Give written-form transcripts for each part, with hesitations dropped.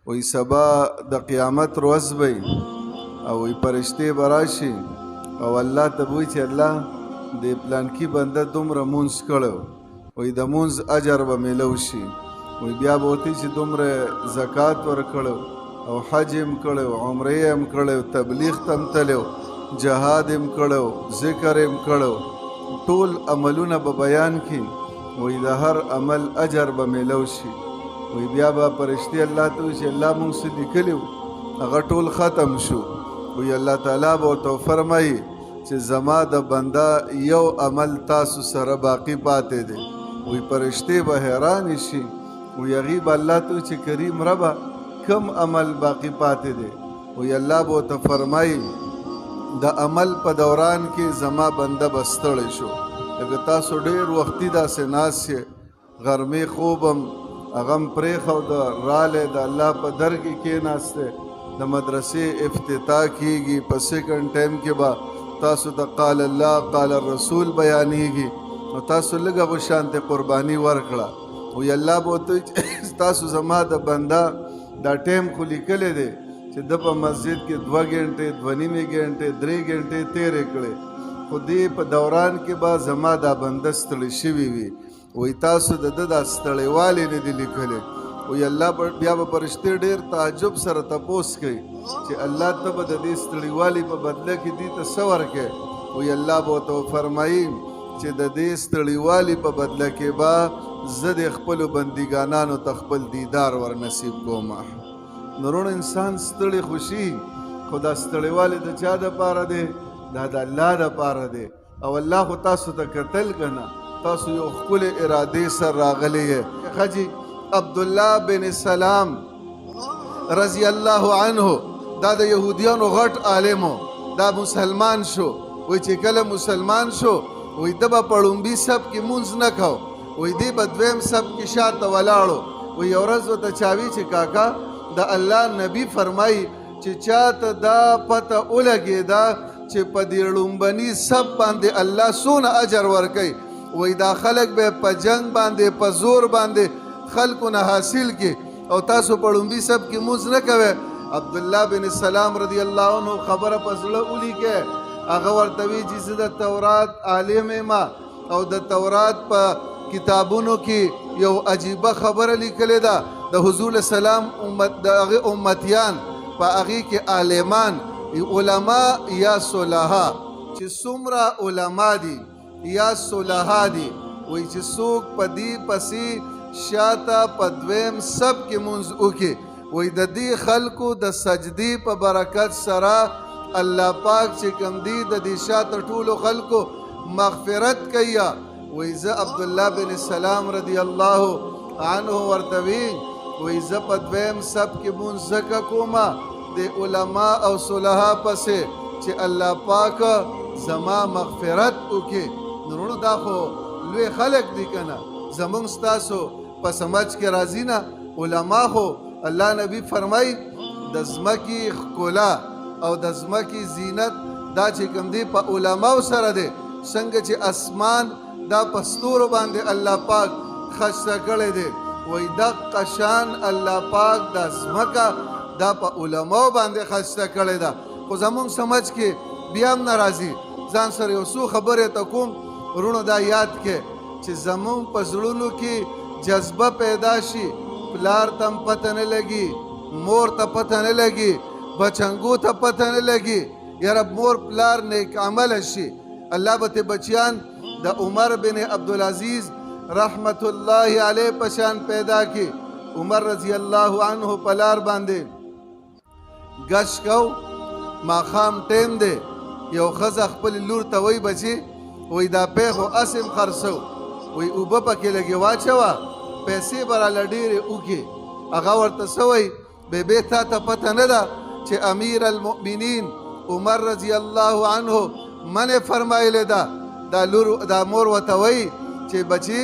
وی سبا د قیامت روز بی او وی پرشتے براشی او الله ته وی چې الله د پلانکی بنده دومره مونځ کړو وی د مونځ اجر به میلو شي وی بیا به ورته چې دومره زکات ورکړو او حج هم کړو عمره هم کړو تبلیغ ته هم تلو جهاد هم کړو ذکر هم کړو ټول عملونه به بیان کړي وی د هر عمل اجر به میلو شي وی بیا به پرشتي الله ته وی چې الله مونږ څه لیکلي هغه ټول ختم شو وی الله تعالی به ورته فرمایي چې زما د بنده یو عمل تاسو سره باقی پاتې دی وی پرشتي به حیران شي وی هغې به الله ته چې کریم ربه کم عمل باقی پاتې دی وی الله به ورته فرمایي د عمل په دوران کې زما بنده به ستړی شو لکه تاسو ډېر وختي داسې ناست یې غرمې خوب هم هغه هم پرېښوده رالی د الله په در کې کېناستی د مدرسې افتتاح کېږي په سیکنډ ټایم کې به تاسو ته قال الله قال الرسول بیانېږي نو تاسو لږ هغو شانتې قرباني ورکړه وی الله به ورته تاسو زما د بنده دا ټایم خو لیکلی دی چې د په مسجد کې 2 غنټې 2 نیمې غنټې 3 غنټې تېرې کړې خو دې په دوران کې به زما دا بنده ستړی شوي وي وی تاسو د ده دا ستړیوالی نه دي لیکلی وی الله بیا به فرشتې ډېر تعجب سره تپوس کوي چې الله ته به د دې ستړیوالي په بدله کې دې ته څه ورکوې وی الله به ورته فرمایي چې د دې ستړیوالي په بدله کې به زه د خپلو بندګانانو ته خپل دیدار ور نصیب کومه نورون انسان ستړی خوشي خو دا ستړیوالی د چا دپاره دی دا د الله دپاره دی او الله خو تاسو ته کتل که نه تاسو یو ښکلې ارادې سره راغلی یې حاجي عبدالله بن سلام رضی الله عنه دا د یهودیانو غټ عالمو دا مسلمان شو وی چې کله مسلمان شو وی ده به په ړومبي صف کې مونځ نه کو وی دی به دویم صف کې شاته ولاړو وی یو ورځ ورته چاوي چې کاکا د الله نبی فرمایي چې چاته دا پته ولګېده چې په دې ړومبني صف باندې الله څونه اجر ورکوي وی دا خلق به په جنگ باندې په زور باندې خلقو نه حاصل کې او تاسو په ړومبي صف کې مونځ نه کوئ عبدالله بن سلام رضی الله عنه خبره په زړه ولیکه هغه ورته وی چې زه د تورات عالم یم او د تورات په کتابونو کې یو عجیبه خبره لیکلې ده د حضور سلام د هغې امتیان په هغې کې عالمان علما یا صلحا چې څومره علما دي یا صلحا دي وایي چې څوک په دې پسې شاته په دویم صف کې مونځ وکړي وایي د دې خلکو د سجدې په برکت سره الله پاک چې کوم دی د دې شاته ټولو خلکو مغفرت کوي وایي زه عبدالله بن سلام رضی الله عنه ورته وی وایي زه په دویم صف کې مونځ ځکه کومه د علما او صلحا پسې چې الله پاک زما مغفرت وکړي نورونو دا خو لوی خلق دي که نه زمونږ ستاسو په سمجھ کې راځي نه علما خو الله نبی فرمایي د ځمکې ښکلا او د ځمکې زینت دا چې کوم دی په علماو سره دی څنګه چې اسمان دا په ستورو باندې الله پاک ښایسته کړی دی وایي دقه شان الله پاک دا ځمکه دا په علماو باندې ښایسته کړی ده خو زمونږ سمجھ کې بیا هم نه راځي ځان سره یو څو خبرې ته کوم ورونو دا یاد کې چې زمونږ په زړونو کې جذبه پیدا شي پلار ته هم پته نه لګي مور ته پته نه لګي بچنګو ته پته نه لګي یاره مور پلار نیک عمله شي الله به ته بچیان د عمر بن عبدالعزیز رحمت الله علیه پشان پیدا کی عمر رضی الله عنه پلار باندې گش کو ماخام ټیم دی یو ښځه خپل لور ته وی بچي وی دا پیغو اسم خرڅو وی اوبه پکې لګې واچوه پیسې به راله ډېرې وکړي هغه ورته څه وی بېبې تا ته پته نه ده چې امیر المؤمنین عمر رضی الله عنه منې فرمایلی ده دا مور ورته وی چې بچي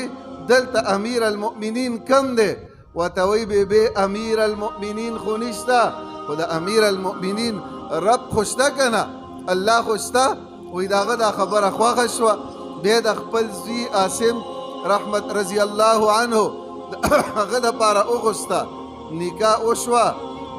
دلته امیر المؤمنین کم دی ورته وی بېبې امیر المؤمنین خو نشته خو د امیر المؤمنین رب خو شته که نه الله خو شته وی د هغه دا خبره خوښه شوه بیا د خپل زوی عاصم رحمت رضی الله عنه هغه دپاره وغوسته نکاح وشوه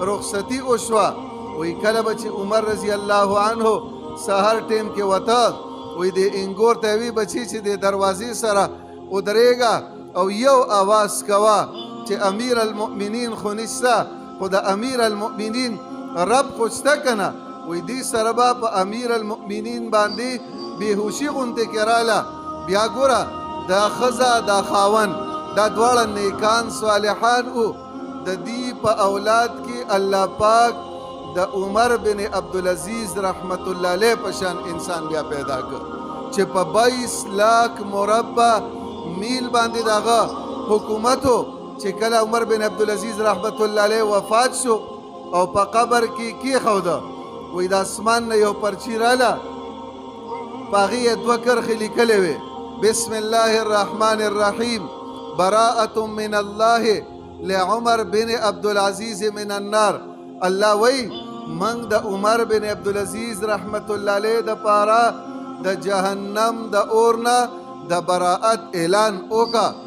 رخصتی وشوه وی کله به چې عمر رضی الله عنه سهار ټیم کې وته وی د انګور ته وی بچی چې د دروازې سره ودرېږه او یو اواز کوه چې امیر المؤمنین خو نشته خو د امیر المؤمنین رب خو شته که نه وی دې سره به په امیر المؤمنین باندې بېهوشي غوندې کې راله بیا ګوره دا ښځه دا خاوند دا دواړه نیکان صالحان وو د دې په اولاد کې الله پاک د عمر بن عبدالعزیز رحمت الله علیه په شان انسان بیا پیدا کړ چې په 22 لاک مربع میل باندې دغه حکومت و چې کله عمر بن عبدالعزیز رحمت الله علیه وفات شو او په قبر کې کېښوده وی د اسمان نه یو پرچی راله په هغې یې 2 کرښې لیکلې وې بسم الله الرحمن الرحیم براءة من الله لعمر بن عبدالعزیز من النار الله وی من د عمر بن عبدالعزیز رحمت الله علیه د پاره د جهنم د اور نه د براءت اعلان وکړه